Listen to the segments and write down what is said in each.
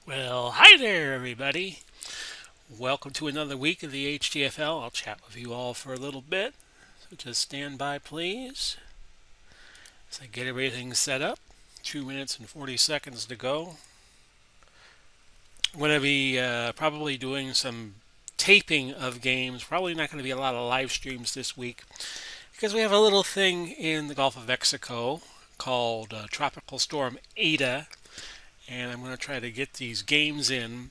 Well, hi there, everybody. Welcome to another week of the HTFL. I'll chat with you all for a little bit. So just stand by, please, as I get everything set up. 2 minutes and 40 seconds to go. I'm going to be probably doing some taping of games. Probably not going to be a lot of live streams this week because we have a little thing in the Gulf of Mexico called Tropical Storm Ada, and I'm going to try to get these games in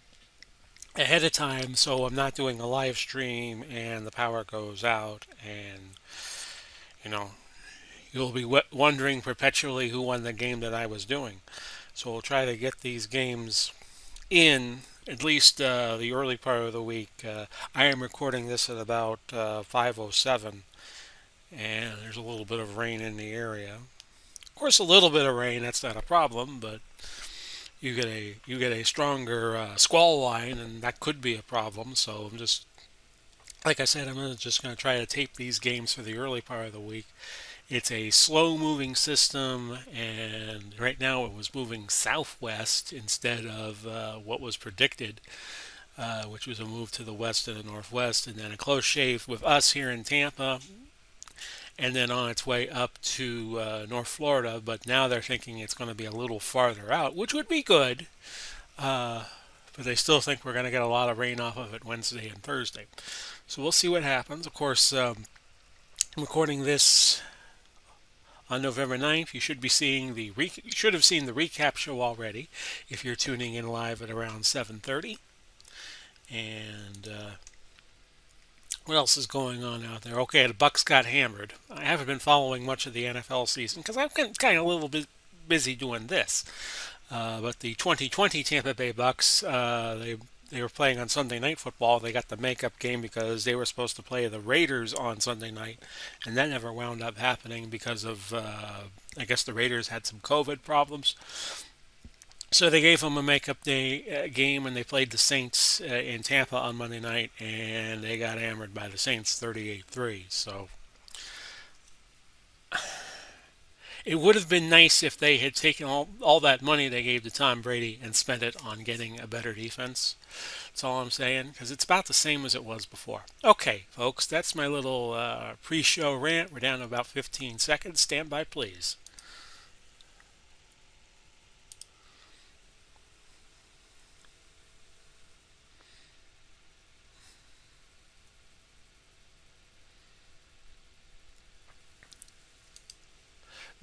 ahead of time so I'm not doing a live stream and the power goes out and you know you'll be wondering perpetually who won the game that I was doing. So we'll try to get these games in at least the early part of the week. I am recording this at about 5:07 and there's a little bit of rain in the area. Of course, a little bit of rain, that's not a problem, but you get a stronger squall line, and that could be a problem. So I'm just like I said, just going to try to tape these games for the early part of the week. It's a slow moving system, and right now it was moving southwest instead of what was predicted, which was a move to the west and the northwest, and then a close shave with us here in Tampa, and then on its way up to North Florida. But now they're thinking it's going to be a little farther out, which would be good. Uh, but they still think we're going to get a lot of rain off of it Wednesday and Thursday. So we'll see what happens. Of course, I'm recording this on November 9th. You should be seeing you should have seen the recap show already if you're tuning in live at around 7:30. And what else is going on out there? Okay, the Bucks got hammered. I haven't been following much of the NFL season because I've been kind of a little bit busy doing this. But the 2020 Tampa Bay Bucks, they were playing on Sunday Night Football. They got the makeup game because they were supposed to play the Raiders on Sunday night, and that never wound up happening because of I guess the Raiders had some COVID problems. So they gave them a makeup day game, and they played the Saints in Tampa on Monday night, and they got hammered by the Saints 38-3. So it would have been nice if they had taken all that money they gave to Tom Brady and spent it on getting a better defense. That's all I'm saying, because it's about the same as it was before. Okay, folks, that's my little pre show rant. We're down to about 15 seconds. Stand by, please.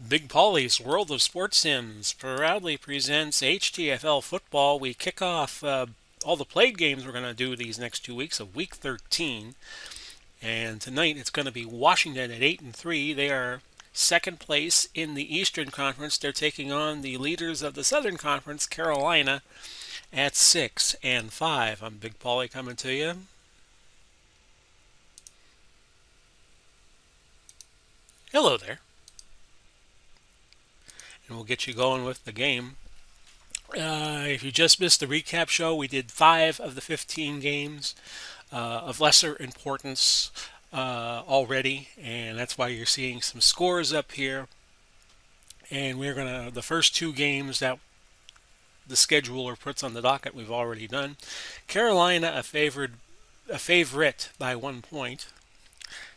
Big Polly's World of Sports Sims proudly presents HTFL football. We kick off all the played games we're going to do these next 2 weeks of Week 13. And tonight it's going to be Washington at 8-3. They are second place in the Eastern Conference. They're taking on the leaders of the Southern Conference, Carolina, at 6-5. I'm Big Polly coming to you. Hello there. And we'll get you going with the game. If you just missed the recap show, we did 5 of the 15 games of lesser importance already, and that's why you're seeing some scores up here. And the first 2 games that the scheduler puts on the docket, we've already done. Carolina a favorite by 1 point.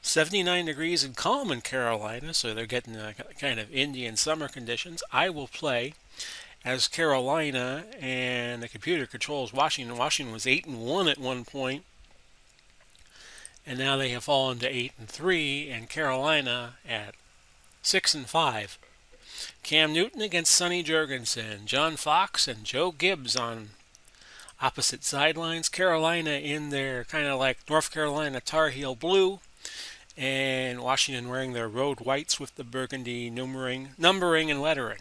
79 degrees and calm in Carolina, so they're getting kind of Indian summer conditions. I will play as Carolina, and the computer controls Washington. Washington was 8-1 at 1 point, and now they have fallen to 8-3, and Carolina at 6-5. Cam Newton against Sonny Jurgensen, John Fox and Joe Gibbs on opposite sidelines. Carolina in their kind of like North Carolina Tar Heel blue, and Washington wearing their road whites with the burgundy numbering and lettering.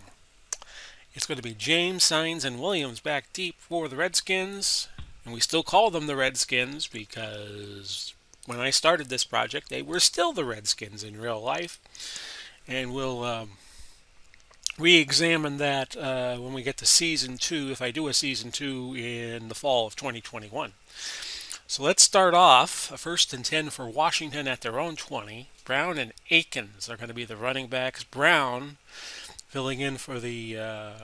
It's going to be James, Sines, and Williams back deep for the Redskins. And we still call them the Redskins because when I started this project, they were still the Redskins in real life. And we'll re-examine that when we get to Season 2, if I do a Season 2 in the fall of 2021. So let's start off. A 1st and 10 for Washington at their own 20. Brown and Akins are going to be the running backs. Brown filling in for the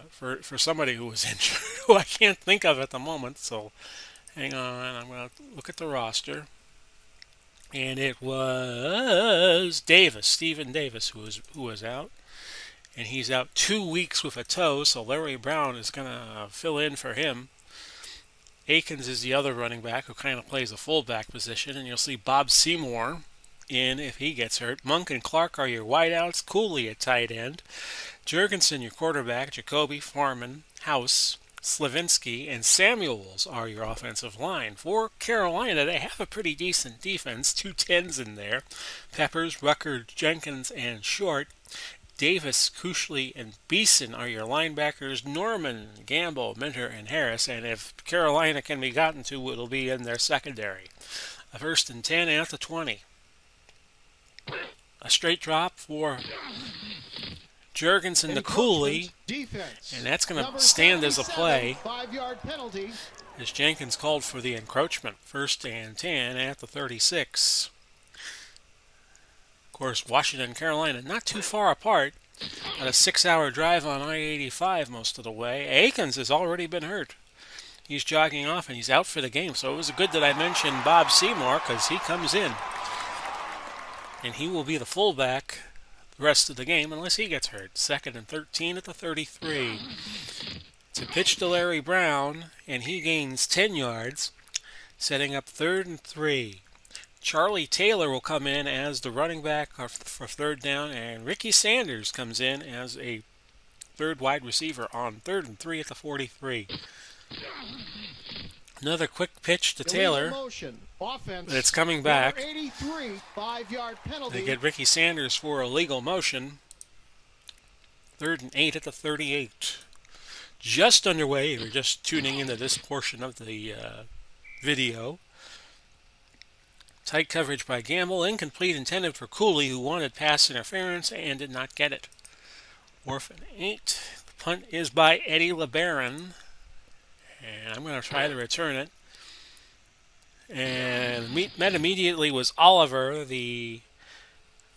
for somebody who was injured, who I can't think of at the moment. So hang on, I'm going to look at the roster. And it was Davis, Stephen Davis, who was out. And he's out 2 weeks with a toe, so Larry Brown is going to fill in for him. Akins is the other running back who kind of plays a fullback position, and you'll see Bob Seymour in if he gets hurt. Monk and Clark are your wideouts. Cooley at tight end. Jurgensen your quarterback. Jacoby, Farman, House, Slavinsky, and Samuels are your offensive line. For Carolina, they have a pretty decent defense. 2 10s in there. Peppers, Rucker, Jenkins, and Short. Davis, Kushley, and Beeson are your linebackers. Norman, Gamble, Minter, and Harris. And if Carolina can be gotten to, it'll be in their secondary. A 1st and 10 at the 20. A straight drop for Jurgensen to Cooley, and that's going to stand as a play as Jenkins called for the encroachment. 1st and 10 at the 36. Of course, Washington and Carolina not too far apart. Got a 6-hour drive on I-85 most of the way. Akins has already been hurt. He's jogging off and he's out for the game. So it was good that I mentioned Bob Seymour because he comes in. And he will be the fullback the rest of the game unless he gets hurt. 2nd and 13 at the 33. It's a pitch to Larry Brown, and he gains 10 yards, setting up 3rd and 3. Charlie Taylor will come in as the running back for 3rd down, and Ricky Sanders comes in as a 3rd wide receiver on 3rd and 3 at the 43. Another quick pitch to Taylor, but it's coming back. They get Ricky Sanders for a legal motion. 3rd and 8 at the 38. Just underway. You're just tuning into this portion of the video. Tight coverage by Gamble. Incomplete intended for Cooley, who wanted pass interference and did not get it. 4th and 8. The punt is by Eddie LeBaron. And I'm going to try to return it. And met immediately was Oliver. The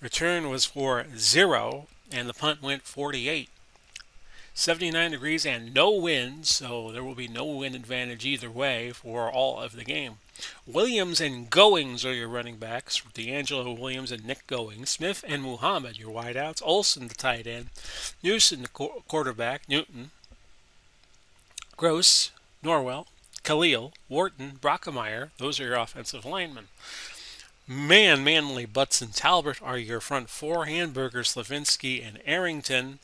return was for 0, and the punt went 48. 79 degrees and no wind, so there will be no wind advantage either way for all of the game. Williams and Goings are your running backs. D'Angelo Williams and Nick Goings. Smith and Muhammad, your wideouts. Olsen, the tight end. Newsom, the quarterback. Newton. Gross. Norwell, Khalil, Wharton, Brockemeyer, those are your offensive linemen. Manley, Butts, and Talbot are your front 4. Hamburger, Slavinsky, and Arrington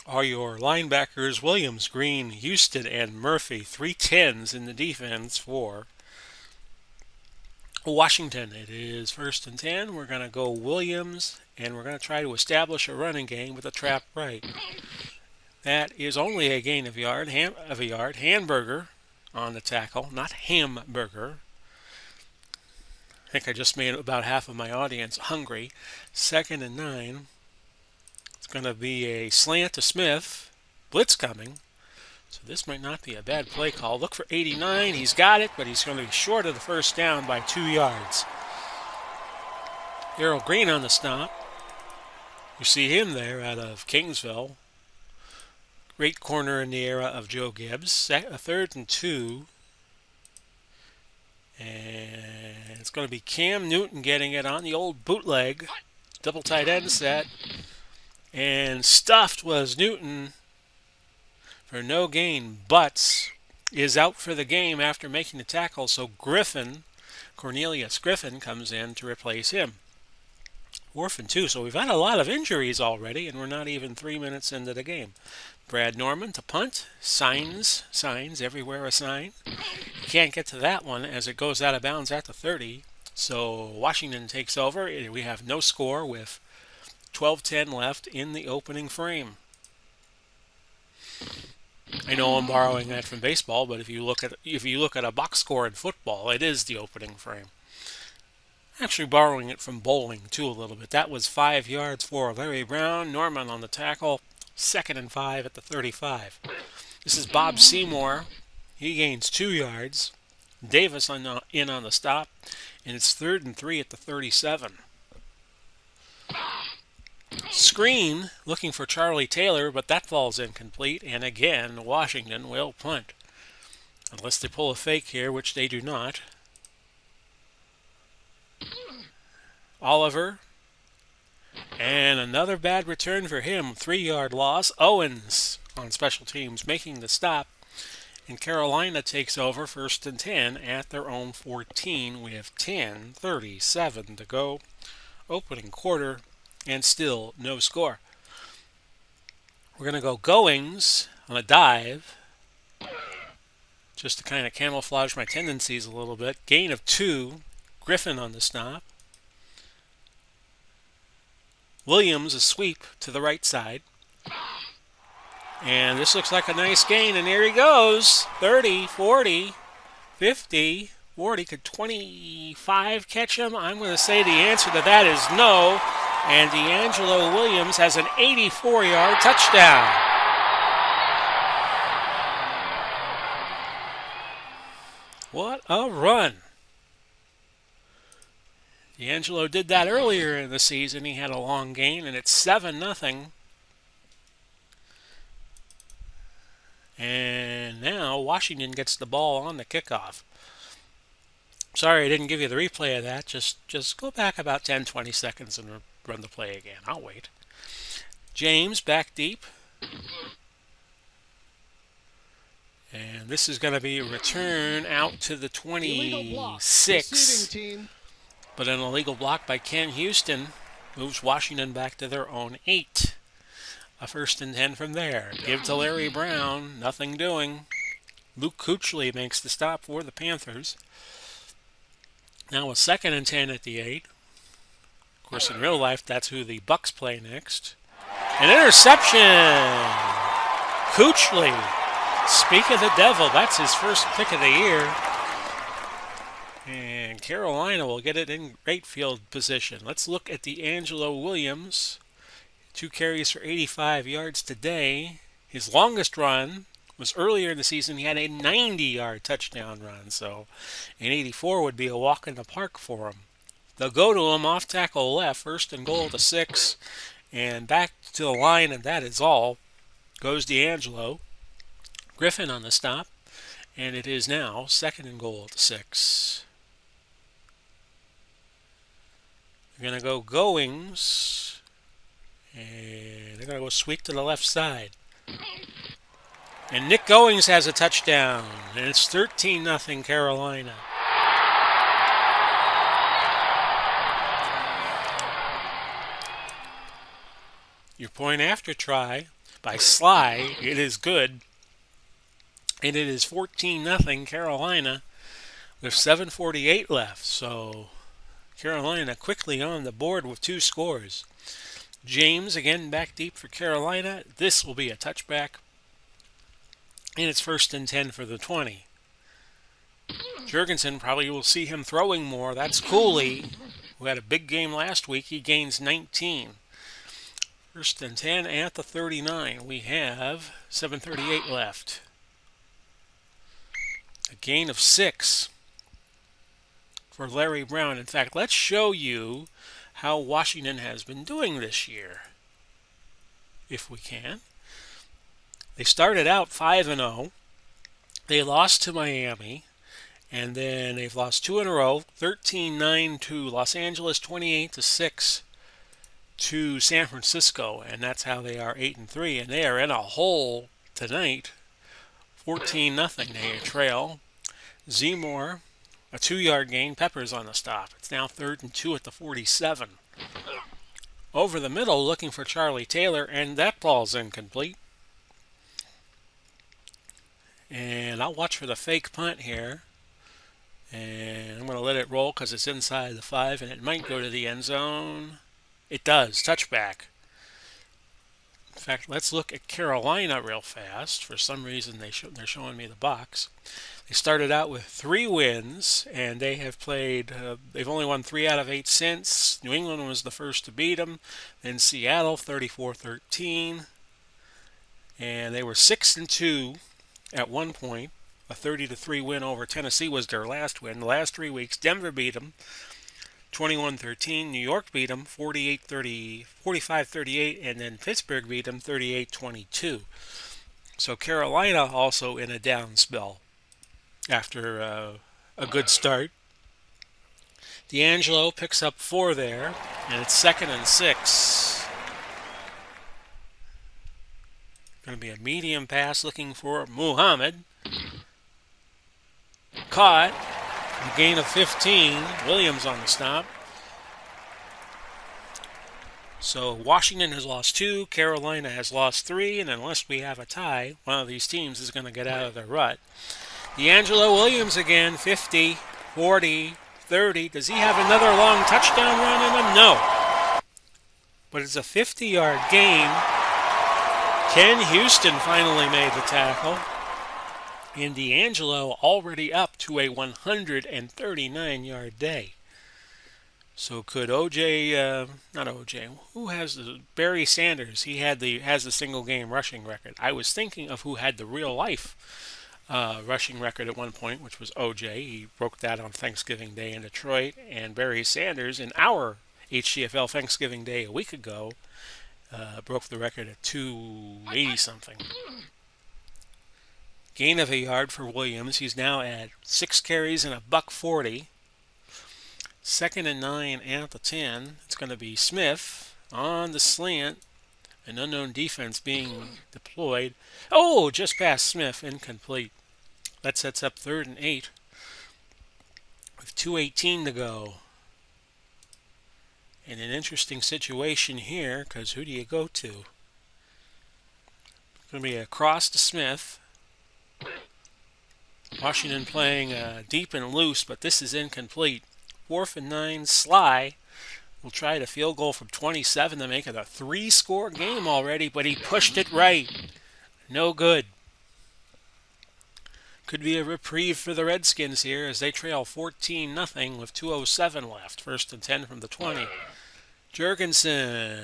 are your linebackers. Williams, Green, Houston, and Murphy. 3 10s in the defense for Washington. It is 1st and 10. We're going to go Williams, and we're going to try to establish a running game with a trap right. That is only a gain of a yard. Hamburger on the tackle, not Hamburger. I think I just made about half of my audience hungry. 2nd and 9. It's going to be a slant to Smith. Blitz coming. So this might not be a bad play call. Look for 89. He's got it, but he's going to be short of the 1st down by 2 yards. Darrell Green on the stop. You see him there out of Kingsville. Great corner in the era of Joe Gibbs. A 3rd and 2. And it's going to be Cam Newton getting it on the old bootleg. Double tight end set. And stuffed was Newton for no gain. Butts is out for the game after making the tackle. So Cornelius Griffin comes in to replace him. 4th and 2. So we've had a lot of injuries already, and we're not even 3 minutes into the game. Brad Norman to punt. Signs everywhere a sign. You can't get to that one as it goes out of bounds at the 30. So Washington takes over. We have no score with 12:10 left in the opening frame. I know I'm borrowing that from baseball, but if you look at a box score in football, it is the opening frame. Actually borrowing it from bowling too a little bit. That was 5 yards for Larry Brown. Norman on the tackle. 2nd and 5 at the 35. This is Bob Seymour. He gains 2 yards. Davis in on the stop. And it's 3rd and 3 at the 37. Screen looking for Charlie Taylor, but that falls incomplete. And again, Washington will punt. Unless they pull a fake here, which they do not. Oliver. And another bad return for him. 3-yard loss. Owens on special teams making the stop. And Carolina takes over 1st and 10 at their own 14 with 10:37 to go. Opening quarter and still no score. We're going to go goings on a dive just to kind of camouflage my tendencies a little bit. Gain of 2. Griffin on the stop. Williams a sweep to the right side. And this looks like a nice gain, and here he goes. 30, 40, 50, 40. Could 25 catch him? I'm going to say the answer to that is no. And D'Angelo Williams has an 84-yard touchdown. What a run. D'Angelo did that earlier in the season. He had a long gain, and it's 7-0. And now Washington gets the ball on the kickoff. Sorry I didn't give you the replay of that. Just go back about 10, 20 seconds and run the play again. I'll wait. James back deep. And this is going to be a return out to the 26. But an illegal block by Ken Houston moves Washington back to their own 8. A 1st and 10 from there. Give to Larry Brown. Nothing doing. Luke Kuechly makes the stop for the Panthers. Now a 2nd and 10 at the 8. Of course, in real life, that's who the Bucks play next. An interception! Kuechly. Speak of the devil. That's his first pick of the year. And Carolina will get it in great field position. Let's look at D'Angelo Williams. 2 carries for 85 yards today. His longest run was earlier in the season. He had a 90-yard touchdown run, so an 84 would be a walk in the park for him. They'll go to him off tackle left, 1st and goal to 6, and back to the line, and that is all. Goes D'Angelo. Griffin on the stop, and it is now 2nd and goal to 6. They're going to go goings. And they're going to go sweep to the left side. And Nick Goings has a touchdown. And it's 13-0 Carolina. Your point after try by Sly. It is good. And it is 14-0 Carolina with 7:48 left. So Carolina quickly on the board with 2 scores. James again back deep for Carolina. This will be a touchback. And it's 1st and 10 for the 20. Jurgensen, probably will see him throwing more. That's Cooley, who had a big game last week. He gains 19. 1st and 10 at the 39. We have 7:38 left. A gain of 6 for Larry Brown. In fact, let's show you how Washington has been doing this year, if we can. They started out 5-0. They lost to Miami, and then they've lost 2 in a row, 13-9 to Los Angeles, 28-6 to San Francisco, and that's how they are 8-3, and they are in a hole tonight, 14-0. They trail. Zemore, a 2-yard gain. Peppers on the stop. It's now 3rd and 2 at the 47. Over the middle, looking for Charlie Taylor, and that ball's incomplete. And I'll watch for the fake punt here. And I'm going to let it roll because it's inside the 5, and it might go to the end zone. It does. Touchback. In fact, let's look at Carolina real fast. For some reason, they're showing me the box. They started out with 3 wins, and they have played, they've only won 3 out of 8 since. New England was the first to beat them. Then Seattle, 34-13. And they were 6-2 at one point. A 30-3 win over Tennessee was their last win. The last 3 weeks, Denver beat them 21-13. New York beat them 45-38, and then Pittsburgh beat them 38-22. So Carolina also in a down spell after a good start. D'Angelo picks up 4 there, and it's 2nd and 6. Going to be a medium pass looking for Muhammad. Caught. A gain of 15. Williams on the stop. So Washington has lost 2, Carolina has lost 3, and unless we have a tie, one of these teams is going to get out of their rut. D'Angelo Williams again, 50, 40, 30. Does he have another long touchdown run in him? No. But it's a 50-yard gain. Ken Houston finally made the tackle. And D'Angelo already up to a 139-yard day. So could Barry Sanders, he has the single game rushing record. I was thinking of who had the real life rushing record at one point, which was OJ. He broke that on Thanksgiving Day in Detroit. And Barry Sanders, in our HTFL Thanksgiving Day a week ago, broke the record at 280-something. Gain of a yard for Williams. He's now at 6 carries and $140. 2nd and 9 at the 10. It's going to be Smith on the slant. An unknown defense being deployed. Oh, just past Smith, incomplete. That sets up 3rd and 8 with 2:18 to go. In an interesting situation here, because who do you go to? It's going to be a cross to Smith. Washington playing deep and loose, but this is incomplete. 4th and 9, Sly will try the field goal from 27 to make it a 3-score game already, but he pushed it right. No good. Could be a reprieve for the Redskins here as they trail 14-0 with 2:07 left. 1st and 10 from the 20. Jurgensen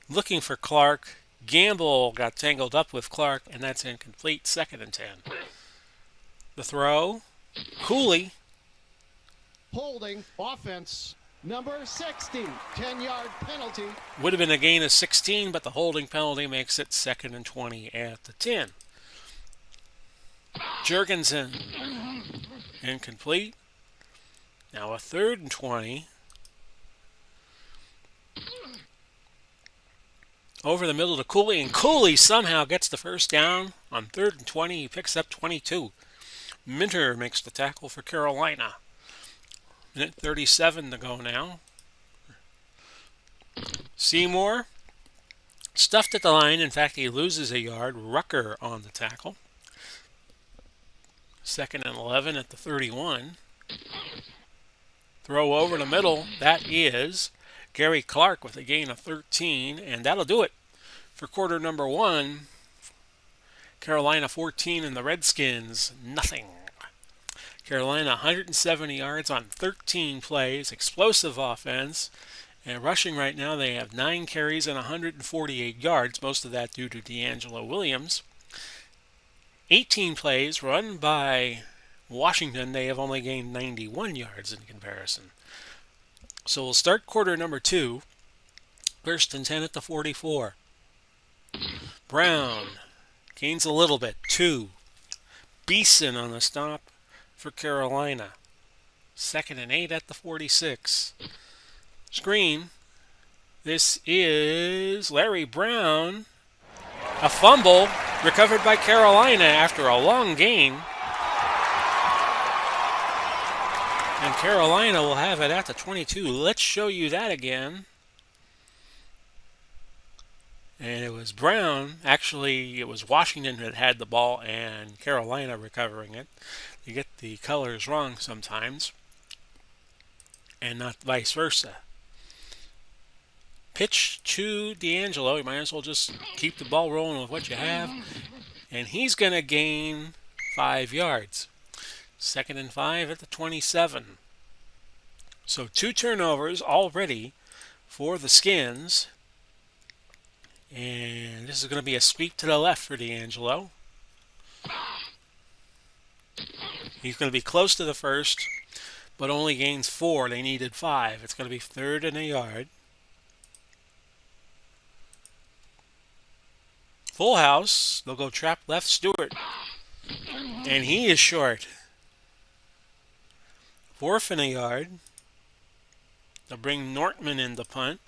looking for Clark. Gamble got tangled up with Clark, and that's incomplete. 2nd and 10. The throw. Cooley. Holding offense number 60. 10-yard penalty. Would have been a gain of 16, but the holding penalty makes it 2nd and 20 at the 10. Jurgensen. Incomplete. Now a 3rd and 20. Over the middle to Cooley, and Cooley somehow gets the first down on 3rd and 20. He picks up 22. Minter makes the tackle for Carolina. Minute 37 to go now. Seymour stuffed at the line. In fact, he loses a yard. Rucker on the tackle. 2nd and 11 at the 31. Throw over the middle. That is Gary Clark with a gain of 13. And that'll do it for quarter number 1. Carolina 14 and the Redskins nothing. Carolina 170 yards on 13 plays. Explosive offense. And rushing right now, they have 9 carries and 148 yards. Most of that due to D'Angelo Williams. 18 plays run by Washington. They have only gained 91 yards in comparison. So we'll start quarter number 2. 1st and 10 at the 44. Brown gains a little bit. 2. Beeson on the stop for Carolina. 2nd and 8 at the 46. Screen. This is Larry Brown. A fumble recovered by Carolina after a long gain. And Carolina will have it at the 22. Let's show you that again. And it was Brown. Actually, it was Washington that had the ball and Carolina recovering it. You get the colors wrong sometimes. And not vice versa. Pitch to D'Angelo. You might as well just keep the ball rolling with what you have. And he's going to gain 5 yards. 2nd and 5 at the 27. So 2 turnovers already for the Skins. And this is going to be a sweep to the left for D'Angelo. He's going to be close to the first. but only gains 4. They needed 5. It's going to be 3rd and a yard. Full house. They'll go trap left Stewart. And he is short. 4th and a yard. They'll bring Nortman in the punt.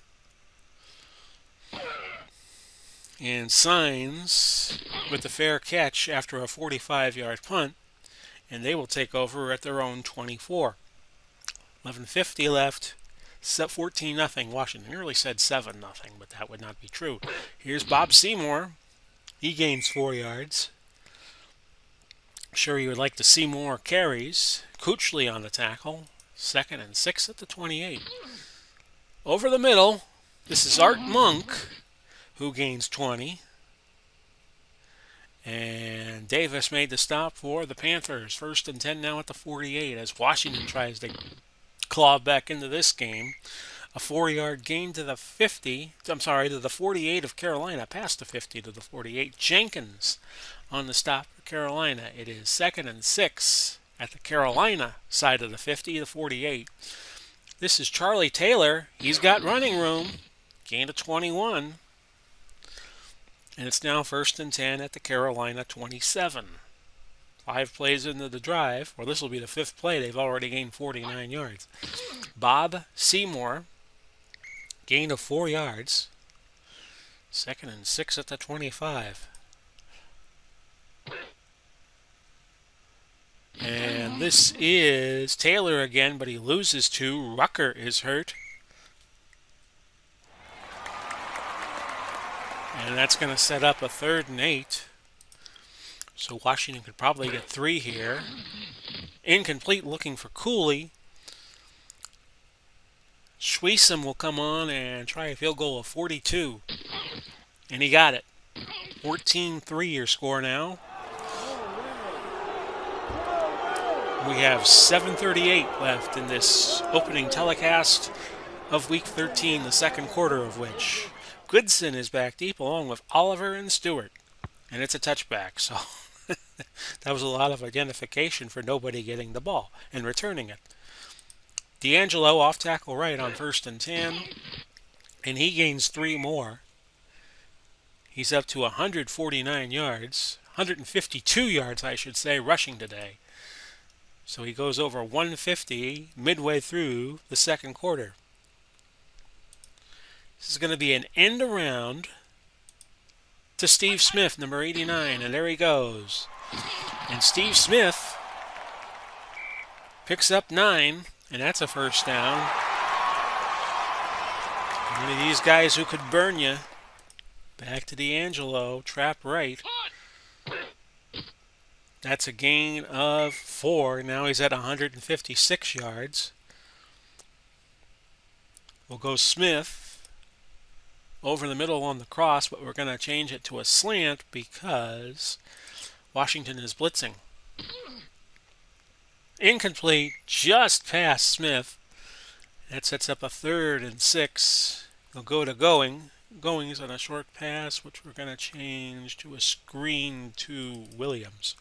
And Signs with the fair catch after a 45-yard punt. And they will take over at their own 24. 11:50 left. 14-0 Washington. I nearly said 7-0, but that would not be true. Here's Bob Seymour. He gains 4 yards. Sure, you would like to see more carries. Coochley on the tackle. 2nd and 6 at the 28. Over the middle, this is Art Monk, who gains 20. And Davis made the stop for the Panthers. 1st and 10 now at the 48 as Washington tries to claw back into this game. A 4-yard gain to the 50. I'm sorry, to the 48 of Carolina. Past the 50 to the 48. Jenkins on the stop for Carolina. It is 2nd and 6 at the Carolina side of the 50 to 48. This is Charlie Taylor. He's got running room. Gain of 21. And it's now 1st and 10 at the Carolina 27. 5 plays into the drive. Well, this will be the 5th play. They've already gained 49 yards. Bob Seymour, gain of 4 yards. 2nd and 6 at the 25. And this is Taylor again, but he loses 2. Rucker is hurt. And that's going to set up a 3rd and 8. So Washington could probably get 3 here. Incomplete, looking for Cooley. Schweissen will come on and try a field goal of 42. And he got it. 14-3 your score now. We have 7:38 left in this opening telecast of Week 13, the 2nd quarter of which Goodson is back deep along with Oliver and Stewart. And it's a touchback, so that was a lot of identification for nobody getting the ball and returning it. D'Angelo off tackle right on 1st and 10, and he gains 3 more. He's up to 149 yards, 152 yards, I should say, rushing today. So he goes over 150 midway through the 2nd quarter. This is going to be an end around to Steve Smith, number 89, and there he goes. And Steve Smith picks up 9, and that's a 1st down. One of these guys who could burn you. Back to D'Angelo, trap right. That's a gain of 4. Now he's at 156 yards. We'll go Smith over the middle on the cross, but we're going to change it to a slant because Washington is blitzing. Incomplete, just past Smith. That sets up a 3rd and 6. They'll go to Going. Going is on a short pass, which we're going to change to a screen to Williams.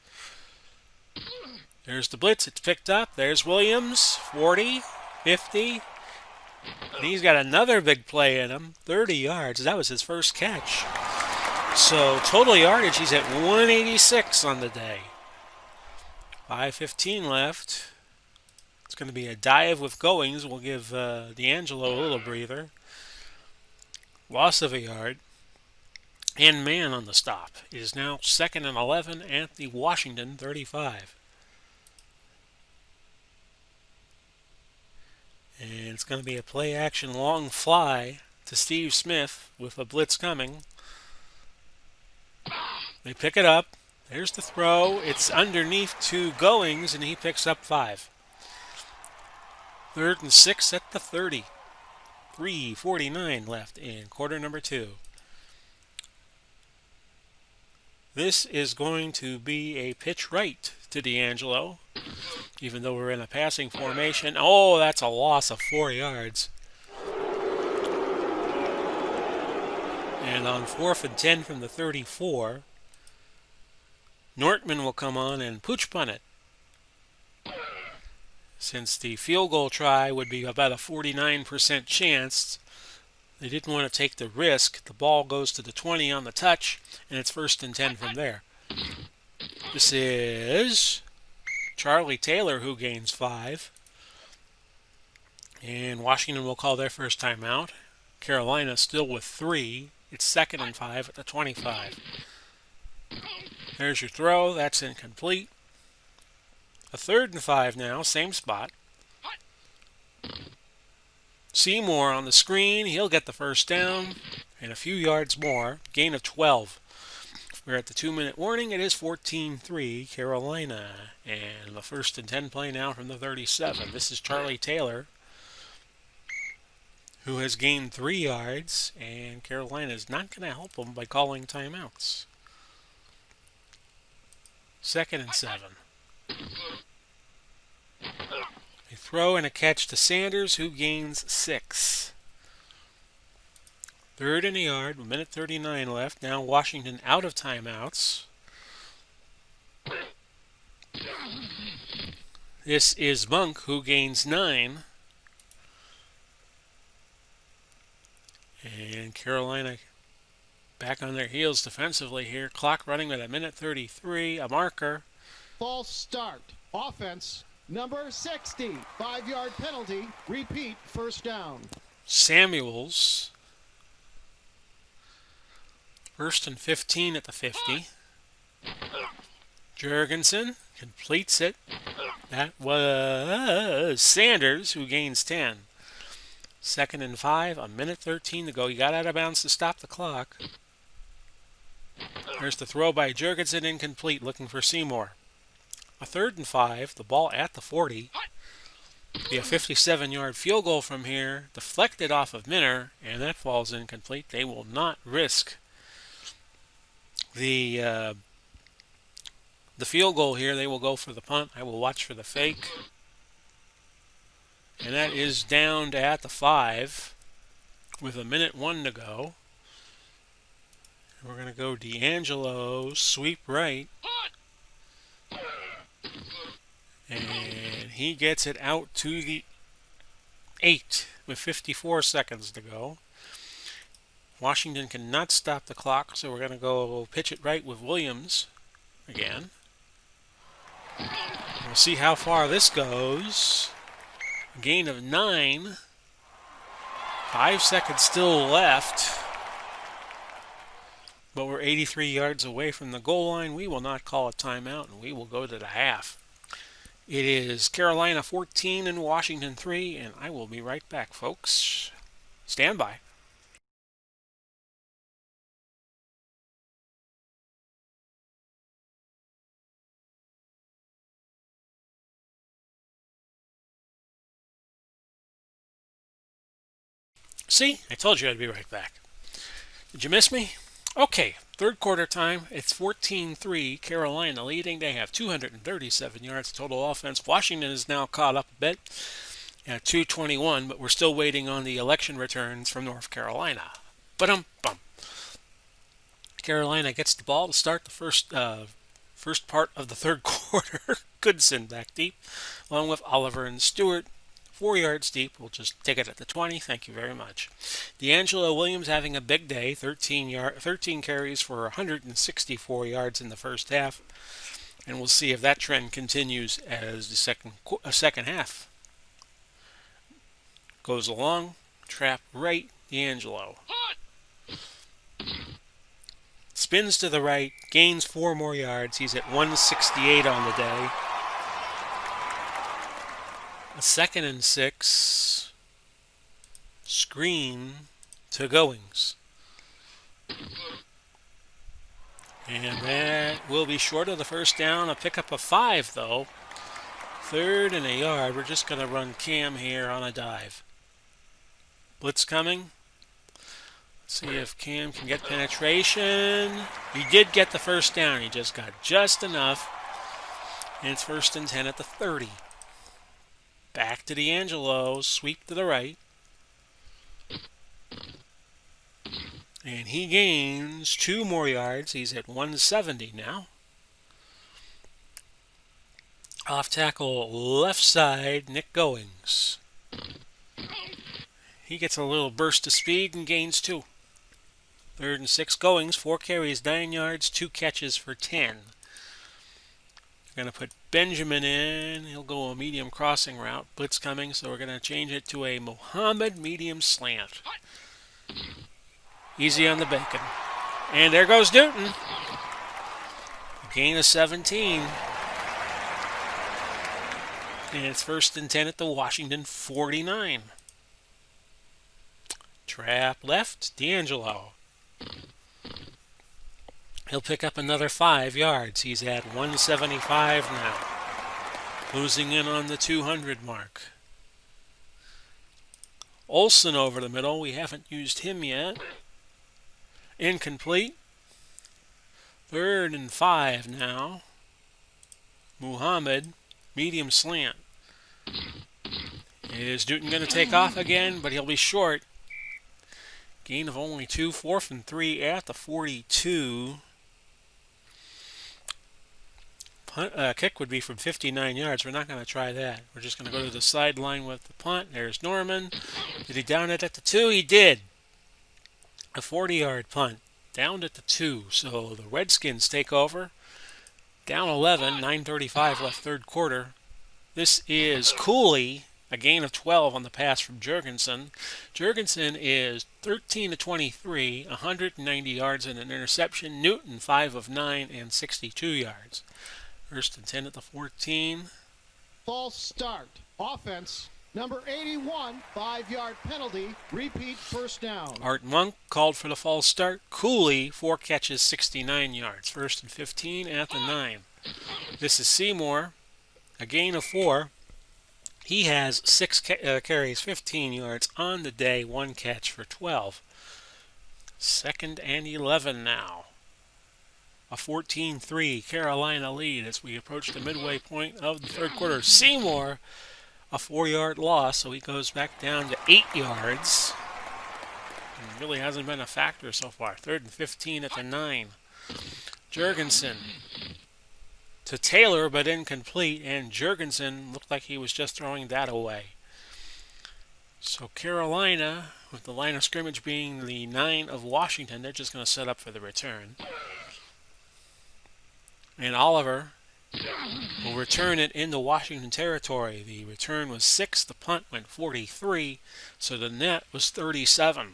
There's the blitz. It's picked up. There's Williams. 40, 50. And he's got another big play in him. 30 yards. That was his first catch. So total yardage, he's at 186 on the day. 5:15 left. It's going to be a dive with Goings. We'll give D'Angelo a little breather. Loss of a yard. And man on the stop. It is now 2nd and 11 at the Washington 35. And it's going to be a play-action long fly to Steve Smith with a blitz coming. They pick it up. There's the throw. It's underneath to Goings, and he picks up 5. 3rd and 6 at the 30. 3:49 left in quarter number 2. This is going to be a pitch right to D'Angelo, even though we're in a passing formation. Oh, that's a loss of 4 yards. And on 4th and 10 from the 34, Nortman will come on and pooch punt it. since the field goal try would be about a 49% chance. They didn't want to take the risk. The ball goes to the 20 on the touch, and it's 1st and 10 from there. This is Charlie Taylor who gains 5. And Washington will call their first timeout. Carolina still with 3. It's 2nd and 5 at the 25. There's your throw. That's incomplete. A 3rd and 5 now, same spot. Seymour on the screen. He'll get the first down and a few yards more. Gain of 12. We're at the 2-minute warning. It is 14-3 Carolina. And the 1st and 10 play now from the 37. This is Charlie Taylor, who has gained 3 yards, and Carolina is not going to help him by calling timeouts. 2nd and 7. A throw and a catch to Sanders, who gains 6. 3rd and a yard, 1:39 left. Now Washington out of timeouts. This is Monk, who gains 9. And Carolina back on their heels defensively here. Clock running at 1:33. A marker. False start. Offense, number 60. 5-yard penalty. Repeat, first down. Samuels. 1st and 15 at the 50. Jurgensen completes it. That was Sanders, who gains 10. 2nd and 5, 1:13 to go. You got out of bounds to stop the clock. There's the throw by Jurgensen, incomplete, looking for Seymour. A 3rd and 5, the ball at the 40. Be a 57-yard field goal from here, deflected off of Minner, and that falls incomplete. They will not risk the field goal here. They will go for the punt. I will watch for the fake. And that is down to at the 5 with 1:01 to go. We're going to go D'Angelo, sweep right. And he gets it out to the 8 with 54 seconds to go. Washington cannot stop the clock, so we're going to go pitch it right with Williams again. We'll see how far this goes. Gain of 9. 5 seconds still left. But we're 83 yards away from the goal line. We will not call a timeout, and we will go to the half. It is Carolina 14 and Washington 3, and I will be right back, folks. Stand by. See, I told you I'd be right back. Did you miss me? Okay, 3rd quarter time. It's 14-3, Carolina leading. They have 237 yards total offense. Washington is now caught up a bit at 221, but we're still waiting on the election returns from North Carolina. Ba-dum-bum. Carolina gets the ball to start the first part of the 3rd quarter. Goodson back deep, along with Oliver and Stewart. 4 yards deep. We'll just take it at the 20. Thank you very much. D'Angelo Williams having a big day. 13 carries for 164 yards in the first half. And we'll see if that trend continues as the second half goes along. Trap right, D'Angelo. Spins to the right, gains 4 more yards. He's at 168 on the day. A 2nd and 6. Screen to Goings. And that will be short of the first down. A pickup of 5, though. 3rd and a yard. We're just going to run Cam here on a dive. Blitz coming. See if Cam can get penetration. He did get the first down. He just got just enough. And it's 1st and 10 at the 30. Back to D'Angelo, sweep to the right. And he gains 2 more yards. He's at 170 now. Off tackle left side, Nick Goings. He gets a little burst of speed and gains 2. 3rd and 6 Goings, 4 carries, 9 yards, 2 catches for 10. We're going to put Benjamin in. He'll go a medium crossing route. Blitz coming, so we're going to change it to a Muhammad medium slant. Easy on the bacon. And there goes Newton. A gain of 17. And it's 1st and 10 at the Washington 49. Trap left, D'Angelo. He'll pick up another 5 yards. He's at 175 now. Losing in on the 200 mark. Olsen over the middle. We haven't used him yet. Incomplete. 3rd and 5 now. Muhammad, medium slant. Is Newton going to take off again? But he'll be short. Gain of only 2. 4th and 3 at the 42. Kick would be from 59 yards. We're not going to try that. We're just going to go to the sideline with the punt. There's Norman. Did he down it at the 2? He did. A 40-yard punt. Downed at the 2. So the Redskins take over. Down 11. 9:35 left third quarter. This is Cooley. A gain of 12 on the pass from Jurgensen. Jurgensen is 13 of 23, 190 yards and an interception. Newton 5 of 9 and 62 yards. 1st and 10 at the 14. False start. Offense. Number 81, 5-yard penalty. Repeat first down. Art Monk called for the false start. Cooley, 4 catches, 69 yards. 1st and 15 at the 9. This is Seymour. A gain of 4. He has 6 carries, 15 yards on the day, 1 catch for 12. 2nd and 11 now. A 14-3 Carolina lead as we approach the midway point of the third quarter. Seymour, a 4-yard loss, so he goes back down to 8 yards. And really hasn't been a factor so far. 3rd and 15 at the 9. Jurgensen to Taylor, but incomplete, and Jurgensen looked like he was just throwing that away. So Carolina, with the line of scrimmage being the 9 of Washington, they're just going to set up for the return. And Oliver will return it into Washington territory. The return was 6, the punt went 43, so the net was 37.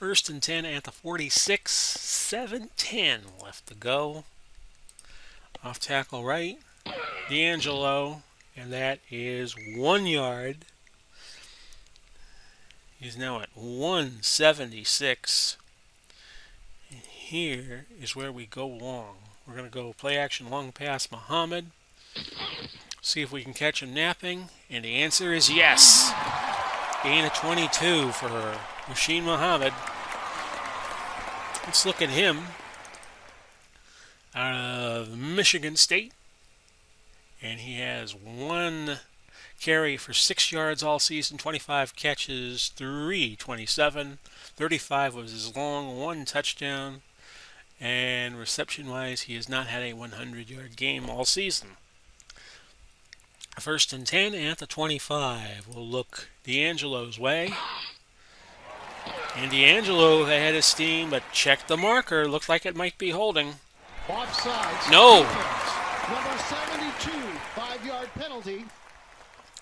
1st and 10 at the 46, 7:10 left to go. Off tackle right, D'Angelo, and that is 1 yard. He's now at 176. And here is where we go long. We're going to go play action long pass Muhammad. See if we can catch him napping. And the answer is yes. Gain of 22 for Rasheed Muhammad. Let's look at him. Out of Michigan State. And he has 1 carry for 6 yards all season, 25 catches, 327. 35 was his long, 1 touchdown. And reception-wise, he has not had a 100-yard game all season. 1st and 10 at the 25. We'll look D'Angelo's way. And D'Angelo had his steam, but checked the marker. Looked like it might be holding. Offsides. No. Number 72, 5-yard penalty.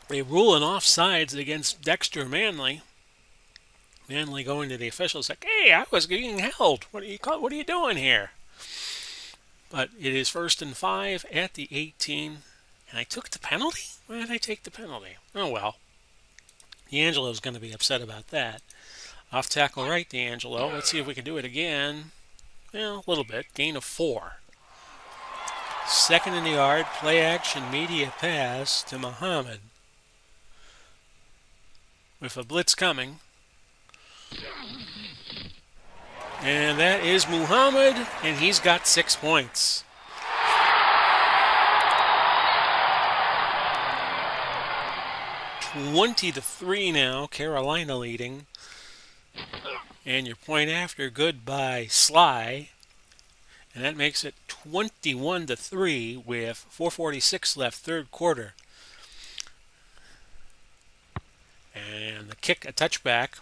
They rule an offsides against Dexter Manley. Manley going to the officials like, "Hey, I was getting held. What are you doing here?" But it is 1st and 5 at the 18. And I took the penalty? Why did I take the penalty? Oh, well. D'Angelo's going to be upset about that. Off tackle right, D'Angelo. Let's see if we can do it again. Well, a little bit. Gain of 4. 2nd in the yard. Play action media pass to Muhammad. With a blitz coming. And that is Muhammad, and he's got 6 points. (20-3) now, Carolina leading. And your point after, good by Sly. And that makes it 21-3 with 4:46 left, third quarter. And the kick, a touchback.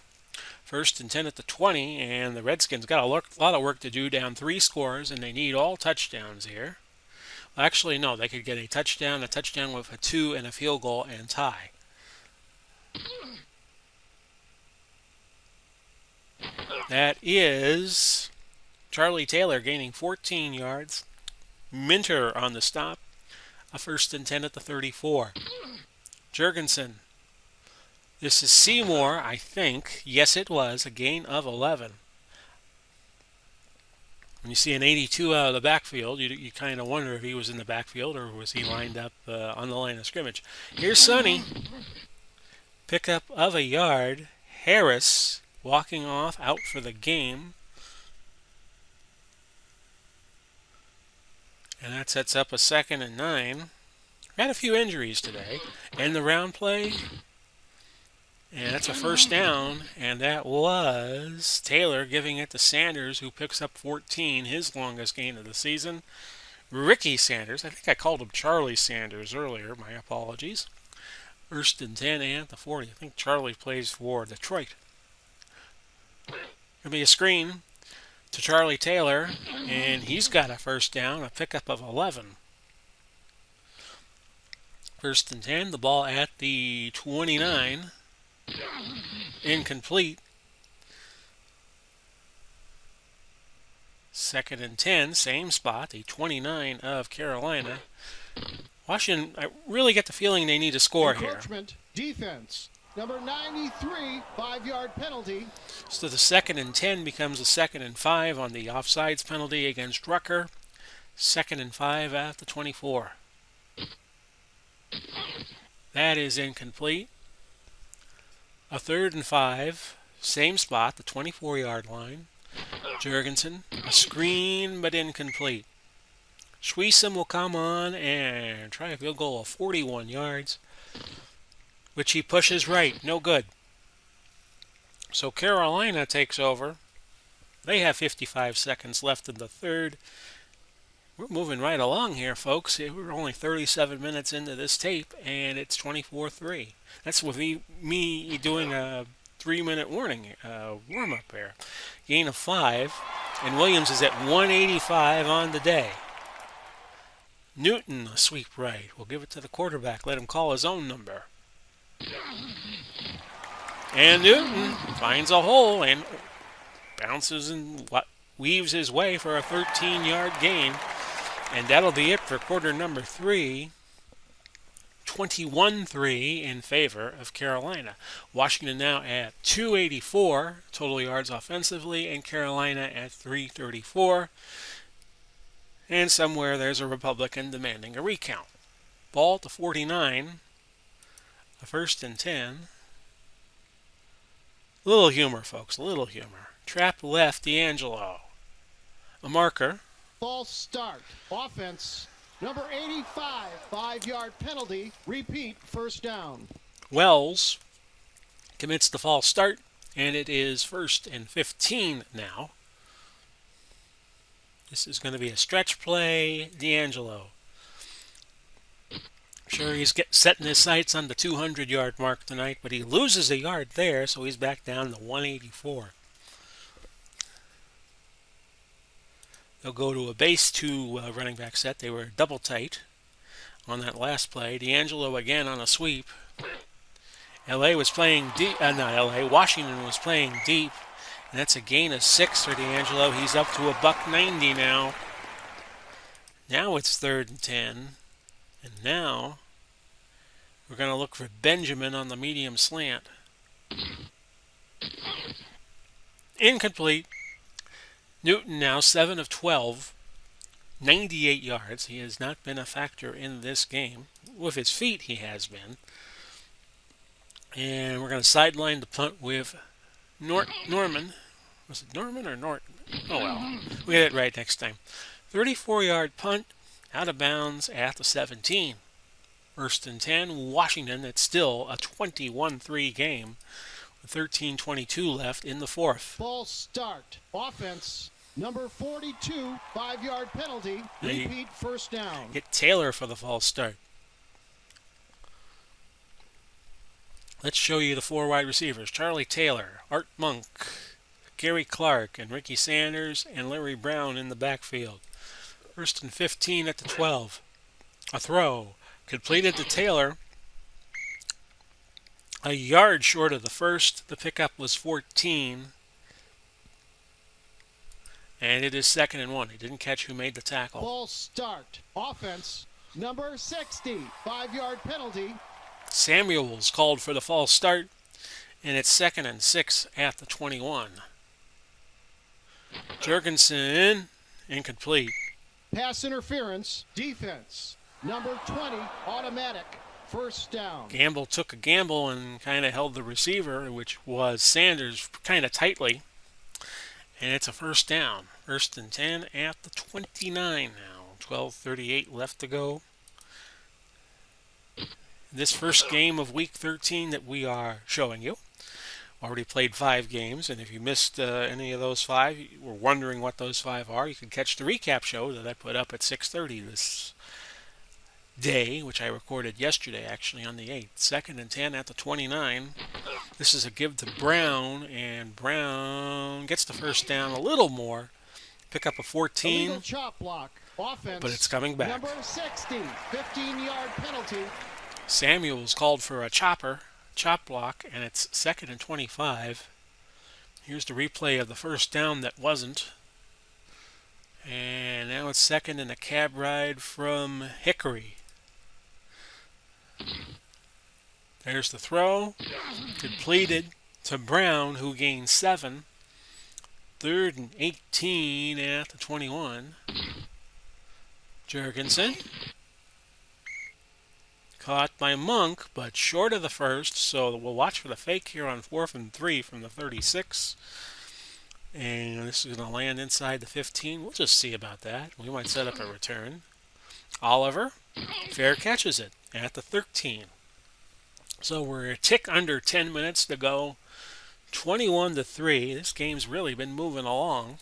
1st and 10 at the 20, and the Redskins got a lot of work to do, down 3 scores, and they need all touchdowns here. Well, actually, no, they could get a touchdown with a 2, and a field goal, and tie. That is Charlie Taylor gaining 14 yards. Minter on the stop. A 1st and 10 at the 34. Jurgensen. This is Seymour, I think. Yes, it was. A gain of 11. When you see an 82 out of the backfield, you kind of wonder if he was in the backfield or was he lined up on the line of scrimmage. Here's Sonny. Pickup of a yard. Harris walking off, out for the game. And that sets up a 2nd and 9. Had a few injuries today. And the round play. And that's a 1st down. And that was Taylor giving it to Sanders, who picks up 14, his longest gain of the season. Ricky Sanders. I think I called him Charlie Sanders earlier. My apologies. 1st and 10 at the 40. I think Charlie plays for Detroit. Going to be a screen to Charlie Taylor, and he's got a 1st down, a pickup of 11. 1st and 10, the ball at the 29. Incomplete. 2nd and 10, same spot, the 29 of Carolina. Washington, I really get the feeling they need to score here. Defense. Number 93, 5-yard penalty. So the 2nd and 10 becomes a 2nd and 5 on the offsides penalty against Rucker. 2nd and 5 at the 24. That is incomplete. A 3rd and 5, same spot, the 24-yard line. Jurgensen, a screen but incomplete. Schwiessen will come on and try a field goal of 41 yards, which he pushes right. No good. So Carolina takes over. They have 55 seconds left in the 3rd. We're moving right along here, folks. We're only 37 minutes into this tape, and it's 24-3. That's with me doing a 3-minute warm-up there. Gain of 5, and Williams is at 185 on the day. Newton, a sweep right. We'll give it to the quarterback. Let him call his own number. And Newton finds a hole and bounces and weaves his way for a 13-yard gain. And that'll be it for quarter number 3. 21-3 in favor of Carolina. Washington now at 284 total yards offensively, and Carolina at 334. And somewhere there's a Republican demanding a recount. Ball at the 49. A 1st and 10. A little humor, folks, a little humor. Trap left, D'Angelo. A marker. False start. Offense. Number 85, 5-yard penalty. Repeat, 1st down. Wells commits the false start, and it is 1st and 15 now. This is going to be a stretch play. D'Angelo. Sure, he's setting his sights on the 200-yard mark tonight, but he loses a yard there, so he's back down to 184. They'll go to a base 2 running back set. They were double tight on that last play. D'Angelo again on a sweep. Washington was playing deep. And that's a gain of 6 for D'Angelo. He's up to $1.90 now. Now it's 3rd and 10. And now we're going to look for Benjamin on the medium slant. Incomplete. Newton now 7 of 12. 98 yards. He has not been a factor in this game. With his feet, he has been. And we're going to sideline the punt with Norman. Was it Norman or Norton? Oh well. We'll get it right next time. 34-yard punt out of bounds at the 17. 1st and 10. Washington, it's still a 21-3 game with 13:22 left in the 4th. False start. Offense. Number 42, 5-yard penalty. Repeat first down. Get Taylor for the false start. Let's show you the 4 wide receivers. Charlie Taylor, Art Monk, Gary Clark, and Ricky Sanders, and Larry Brown in the backfield. 1st and 15 at the 12. A throw. Completed to Taylor. A yard short of the first. The pickup was 14. And it is 2nd and 1. He didn't catch who made the tackle. False start. Offense. Number 60, 5-yard penalty. Samuels called for the false start. And it's 2nd and 6 at the 21. Jurgensen, incomplete. Pass interference. Defense. Number 20, automatic. First down. Gamble took a gamble and kind of held the receiver, which was Sanders, kind of tightly. And it's a first down. 1st and 10 at the 29 now. 12:38 left to go. This first game of Week 13 that we are showing you. Already played 5 games, and if you missed any of those 5, you were wondering what those 5 are, you can catch the recap show that I put up at 6:30 this day, which I recorded yesterday actually on the 8th. 2nd and 10 at the 29. This is a give to Brown, and Brown gets the first down a little more. Pick up a 14. Illegal chop block. Offense. But it's coming back. Number 60, 15-yard penalty. Samuels called for a chop block, and it's 2nd and 25. Here's the replay of the first down that wasn't. And now it's 2nd and a cab ride from Hickory. There's the throw. Completed to Brown, who gained 7. 3rd and 18 at the 21. Jurgensen. Caught by Monk, but short of the first, so we'll watch for the fake here on 4th and 3 from the 36. And this is going to land inside the 15. We'll just see about that. We might set up a return. Oliver, fair catches it at the 13. So we're a tick under 10 minutes to go. 21-3. This game's really been moving along.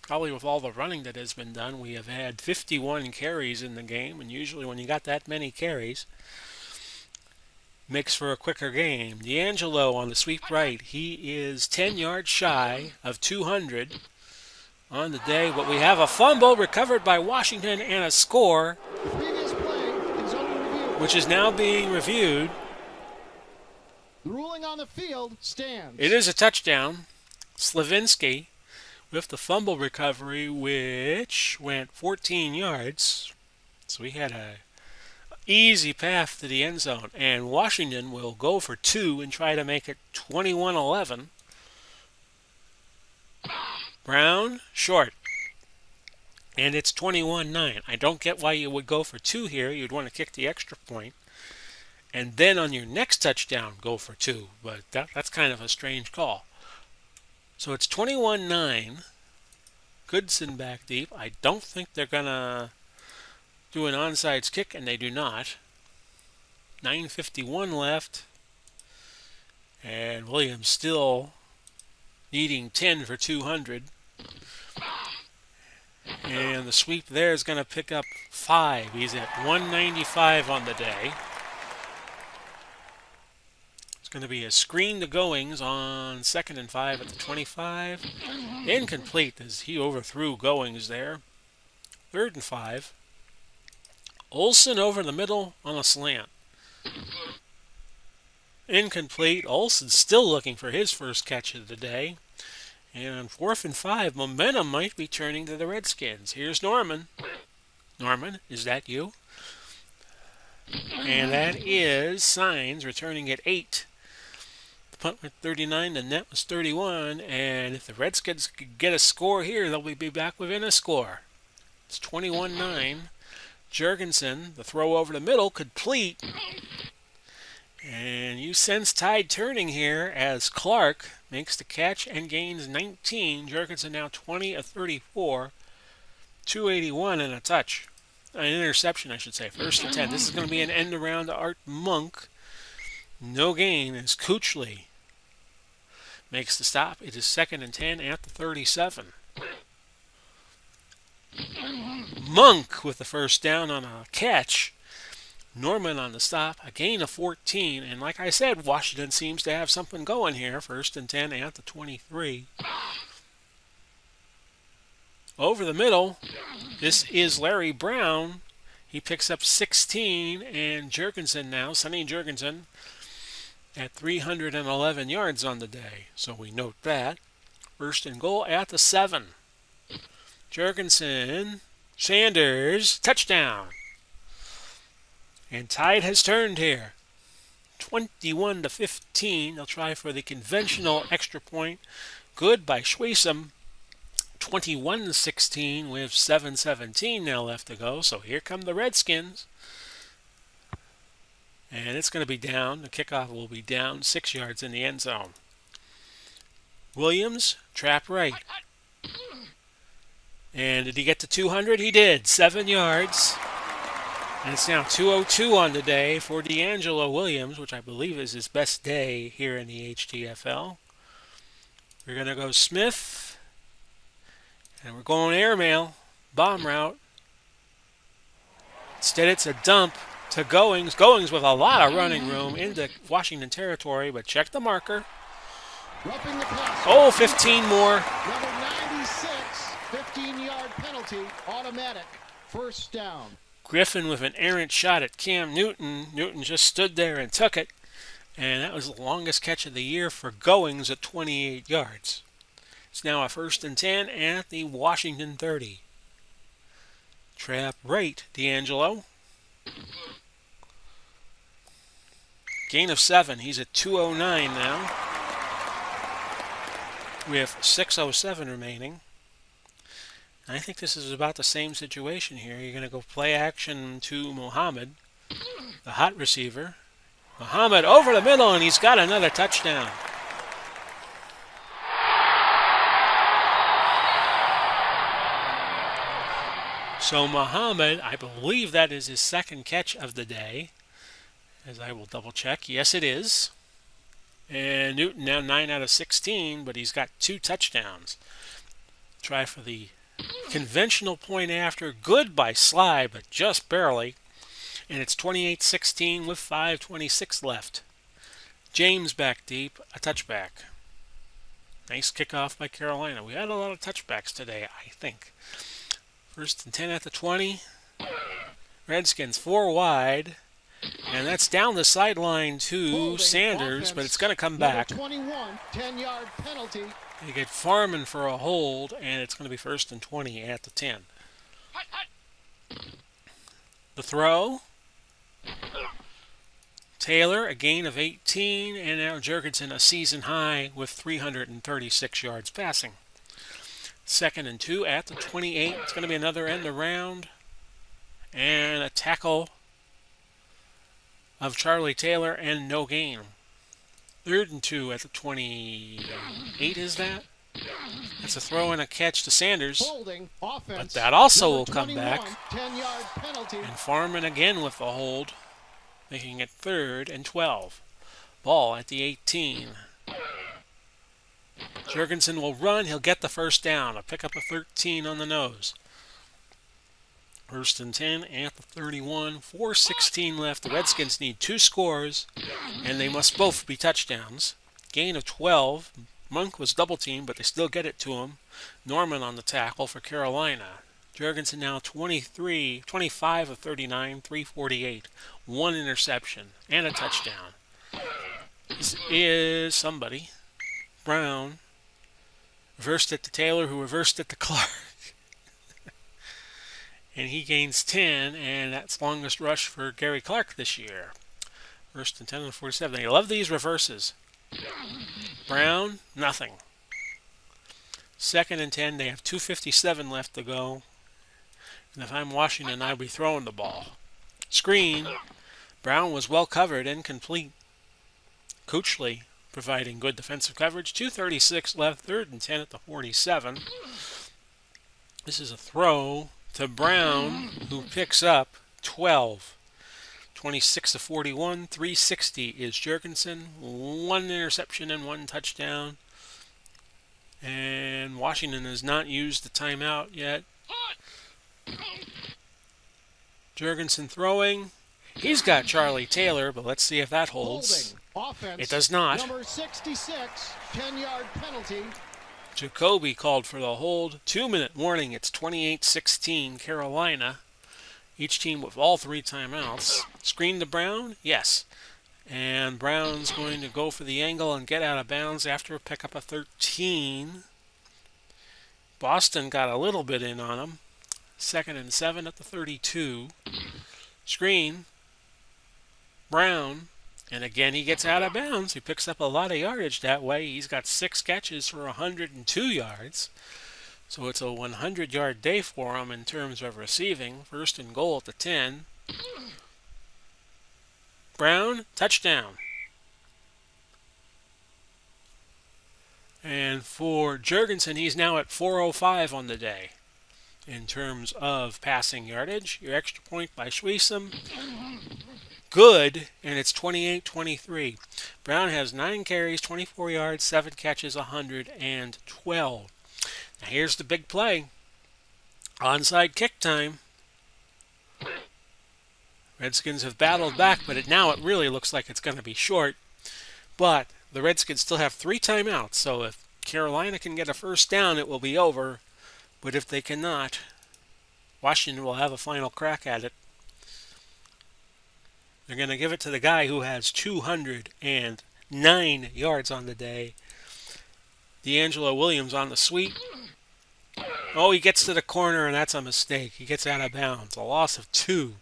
Probably with all the running that has been done, we have had 51 carries in the game, and usually when you got that many carries, makes for a quicker game. D'Angelo on the sweep right. He is 10 yards shy of 200 on the day, but we have a fumble recovered by Washington and a score, The previous play is under review. which is now being reviewed. The ruling on the field stands. It is a touchdown. Slavinsky with the fumble recovery, which went 14 yards. So we had a easy path to the end zone. And Washington will go for 2 and try to make it 21-11. Brown, short. And it's 21-9. I don't get why you would go for 2 here. You'd want to kick the extra point. And then on your next touchdown, go for 2. But that's kind of a strange call. So it's 21-9. Goodson back deep. I don't think they're going to do an onside kick, and they do not. 9:51 left. And Williams still needing 10 for 200. And the sweep there is going to pick up 5. He's at 195 on the day. It's going to be a screen to Goings on 2nd and 5 at the 25. Incomplete as he overthrew Goings there. 3rd and 5. Olsen over the middle on a slant. Incomplete. Olsen still looking for his first catch of the day. And on 4th and 5, momentum might be turning to the Redskins. Here's Norman. Norman, is that you? And that is Signs returning at 8. The punt went 39, the net was 31, and if the Redskins could get a score here, they'll be back within a score. It's 21-9. Jurgensen, the throw over the middle, complete. And you sense tide turning here as Clark makes the catch and gains 19. Jurgensen now 20 of 34. 281 and a touch. An interception, I should say. 1st and 10. This is going to be an end around to Art Monk. No gain as Kuchley makes the stop. It is 2nd and 10 at the 37. Monk with the first down on a catch. Norman on the stop, a gain of 14. And like I said, Washington seems to have something going here. 1st and 10 at the 23. Over the middle, this is Larry Brown. He picks up 16, and Jurgensen now, Sonny Jurgensen, at 311 yards on the day. So we note that. 1st and goal at the 7. Jurgensen, Sanders, touchdown. And tide has turned here. 21-15. They'll try for the conventional extra point. Good by Schwesam. 21-16 with 7:17 now left to go. So here come the Redskins. And it's going to be down. The kickoff will be down 6 yards in the end zone. Williams, trap right. And did he get to 200? He did. 7 yards. And it's now 2:02 on the day for D'Angelo Williams, which I believe is his best day here in the HTFL. We're going to go Smith. And we're going airmail. Bomb route. Instead, it's a dump to Goings. Goings with a lot of running room into Washington territory, but check the marker. Oh, 15 more. Number 96, 15-yard penalty, automatic, 1st down. Griffin with an errant shot at Cam Newton. Newton just stood there and took it. And that was the longest catch of the year for Goings at 28 yards. It's now a 1st and 10 at the Washington 30. Trap right, D'Angelo. Gain of 7. He's at 209 now. With 6:07 remaining. I think this is about the same situation here. You're going to go play action to Muhammad, the hot receiver. Muhammad over the middle, and he's got another touchdown. So Muhammad, I believe that is his 2nd catch of the day, as I will double check. Yes, it is. And Newton now 9 out of 16, but he's got 2 touchdowns. Try for the conventional point after. Good by Sly, but just barely. And it's 28-16 with 5:26 left. James back deep, a touchback. Nice kickoff by Carolina. We had a lot of touchbacks today, I think. 1st and 10 at the 20. Redskins 4 wide. And that's down the sideline to Sanders, but it's going to come back. 21, 10-yard penalty. They get Farman for a hold, and it's going to be 1st and 20 at the 10. The throw. Taylor, a gain of 18, and now Jurgensen, a season high with 336 yards passing. 2nd and 2 at the 28. It's going to be another end around. And a tackle of Charlie Taylor and no gain. 3rd and 2 at the 28, is that? That's a throw and a catch to Sanders. Holding, offense, but that also will number come 21, back. 10-yard penalty. And Farman again with the hold, making it 3rd and 12. Ball at the 18. Jurgensen will run. He'll get the 1st down. A pickup of 13 on the nose. 1st and 10 at the 31. 4:16 left. The Redskins need 2 scores, and they must both be touchdowns. Gain of 12. Monk was double teamed, but they still get it to him. Norman on the tackle for Carolina. Jurgensen now 25 of 39, 348. 1 interception and a touchdown. This is somebody. Brown. Reversed it to Taylor, who reversed it to Clark. And he gains 10, and that's longest rush for Gary Clark this year. 1st and 10 and 47. They love these reverses. Brown, nothing. 2nd and 10. They have 2:57 left to go. And if I'm Washington, I'd be throwing the ball. Screen. Brown was well covered and complete. Coochley providing good defensive coverage. 2:36 left. 3rd and 10 at the 47. This is a throw to Brown, who picks up 12. 26 to 41, 360 is Jurgensen. 1 interception and 1 touchdown. And Washington has not used the timeout yet. Jurgensen throwing. He's got Charlie Taylor, but let's see if that holds. Holding. Offense. It does not. Number 66, 10-yard penalty. Jacoby called for the hold. 2-minute warning. It's 28-16 Carolina. Each team with all 3 timeouts. Screen to Brown? Yes. And Brown's going to go for the angle and get out of bounds after a pickup of 13. Boston got a little bit in on him. 2nd and 7 at the 32. Screen. Brown. And again, he gets out of bounds. He picks up a lot of yardage that way. He's got 6 catches for 102 yards. So it's a 100-yard day for him in terms of receiving. 1st and goal at the 10. Brown, touchdown. And for Jurgensen, he's now at 405 on the day in terms of passing yardage. Your extra point by Schweissen. Good, and it's 28-23. Brown has 9 carries, 24 yards, 7 catches, 112. Now here's the big play. Onside kick time. Redskins have battled back, but now it really looks like it's going to be short. But the Redskins still have 3 timeouts, so if Carolina can get a first down, it will be over. But if they cannot, Washington will have a final crack at it. They're going to give it to the guy who has 209 yards on the day. D'Angelo Williams on the sweep. Oh, he gets to the corner, and that's a mistake. He gets out of bounds. A loss of 2.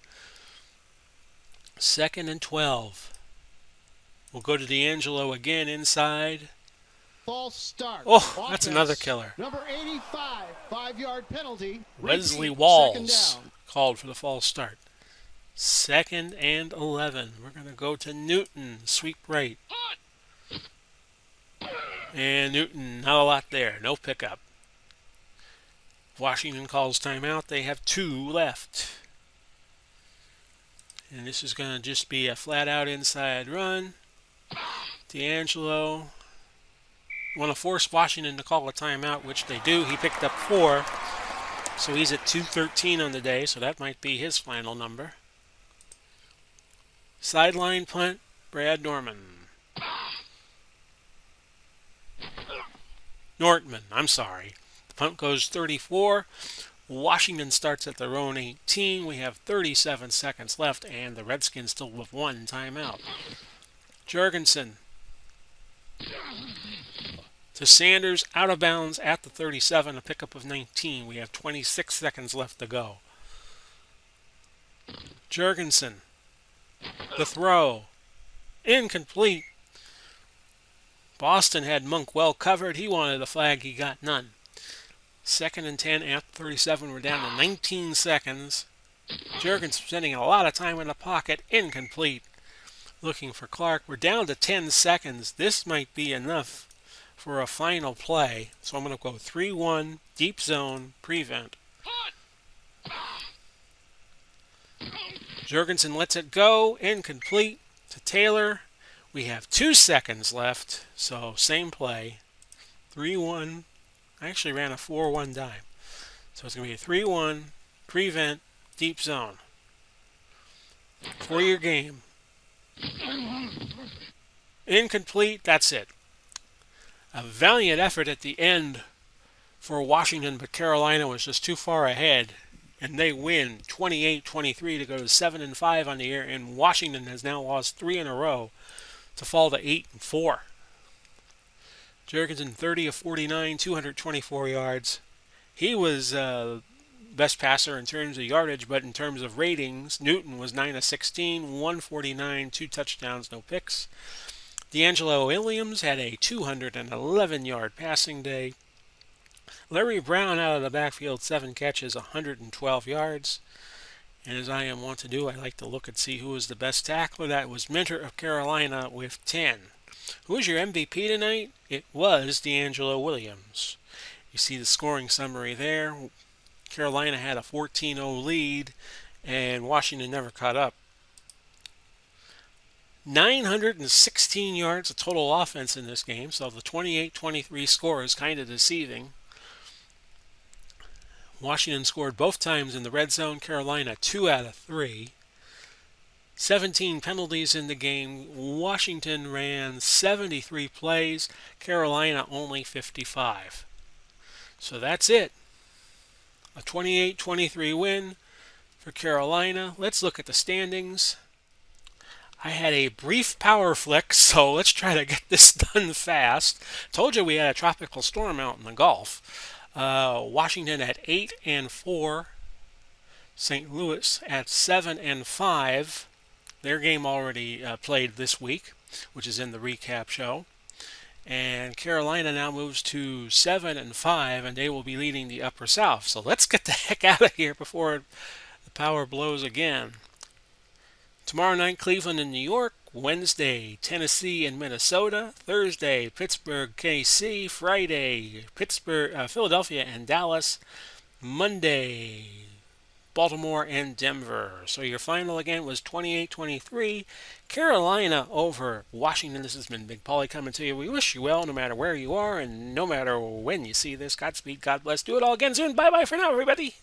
2nd and 12. We'll go to D'Angelo again inside. False start. Oh, Offense. That's another killer. Number 85, 5-yard penalty. Wesley Repeat, Walls 2nd down. called for the false start. 2nd and 11. We're going to go to Newton. Sweep right. And Newton, not a lot there. No pickup. Washington calls timeout. They have 2 left. And this is going to just be a flat-out inside run. D'Angelo want to force Washington to call a timeout, which they do. He picked up 4. So he's at 213 on the day, so that might be his final number. Sideline punt, Brad Nortman. I'm sorry. The punt goes 34. Washington starts at their own 18. We have 37 seconds left, and the Redskins still with 1 timeout. Jurgensen to Sanders, out of bounds at the 37, a pickup of 19. We have 26 seconds left to go. Jurgensen, the throw, incomplete. Boston had Monk well covered. He wanted a flag. He got none. 2nd and 10 after 37. We're down to 19 seconds. Jurgensen spending a lot of time in the pocket. Incomplete. Looking for Clark. We're down to 10 seconds. This might be enough for a final play. So I'm going to go 3-1, deep zone, prevent. Jurgensen lets it go. Incomplete to Taylor. We have 2 seconds left. So same play. 3-1. I actually ran a 4-1 dime. So it's going to be a 3-1, prevent, deep zone. For your game. Incomplete, that's it. A valiant effort at the end for Washington, but Carolina was just too far ahead. And they win 28-23 to go to 7-5 on the year. And Washington has now lost 3 in a row to fall to 8-4. Jurgensen 30 of 49, 224 yards. He was best passer in terms of yardage, but in terms of ratings, Newton was 9 of 16, 149, 2 touchdowns, no picks. D'Angelo Williams had a 211-yard passing day. Larry Brown out of the backfield, 7 catches, 112 yards. And as I am wont to do, I like to look and see who was the best tackler. That was Minter of Carolina with 10. Who was your MVP tonight? It was D'Angelo Williams. You see the scoring summary there. Carolina had a 14-0 lead, and Washington never caught up. 916 yards of total offense in this game, so the 28-23 score is kind of deceiving. Washington scored both times in the red zone. Carolina 2 out of 3. 17 penalties in the game. Washington ran 73 plays. Carolina only 55. So that's it. A 28-23 win for Carolina. Let's look at the standings. I had a brief power flick, so let's try to get this done fast. Told you we had a tropical storm out in the Gulf. Washington at 8-4. St. Louis at 7-5. Their game already played this week, which is in the recap show. And Carolina now moves to 7-5, and they will be leading the Upper South. So let's get the heck out of here before the power blows again. Tomorrow night, Cleveland and New York. Wednesday, Tennessee and Minnesota. Thursday, Pittsburgh, KC. Friday, Philadelphia and Dallas. Monday, Baltimore and Denver. So your final again was 28-23. Carolina over Washington. This has been Big Paulie coming to you. We wish you well no matter where you are and no matter when you see this. Godspeed, God bless. Do it all again soon. Bye-bye for now, everybody.